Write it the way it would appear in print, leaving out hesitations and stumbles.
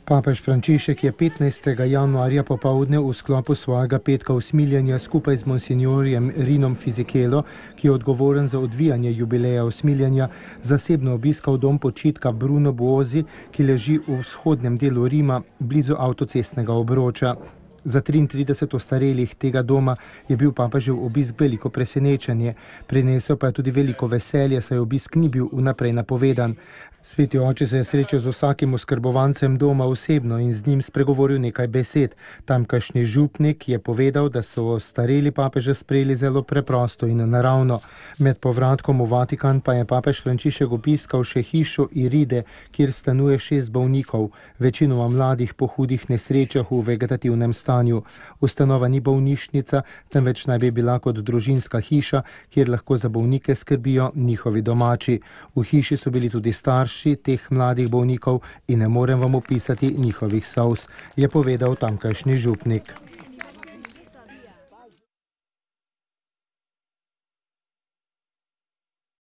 Papež Frančišek je 15. januarja popoldne v sklopu svojega petka usmiljenja skupaj z monsinjorjem Rinom Fisichelo, ki je odgovoren za odvijanje jubileja usmiljenja, zasebno obiskal dom počitka Bruno Buosi, ki leži v vzhodnem delu Rima, blizu avtocestnega obroča. Za 33 ostarelih tega doma je bil papežev obisk veliko presenečenje, prinesel pa je tudi veliko veselje, saj obisk ni bil vnaprej napovedan. Sveti oče se je srečal z vsakim oskrbovancem doma osebno in z njim spregovoril nekaj besed. Tamkajšnji župnik je povedal, da so ostareli papeža sprejeli zelo preprosto in naravno. Med povratkom v Vatikan pa je papež Frančišek obiskal še hišo Iride, kjer stanuje 6 bolnikov, večinoma mladih po hudih nesrečah v vegetativnem stanju. Ustanova ni bolnišnica, temveč naj bi bila kot družinska hiša, kjer lahko za bolnike skrbijo njihovi domači. V hiši so bili tudi starši teh mladih bolnikov in ne morem vam opisati njihovih solz, je povedal tamkajšnji župnik.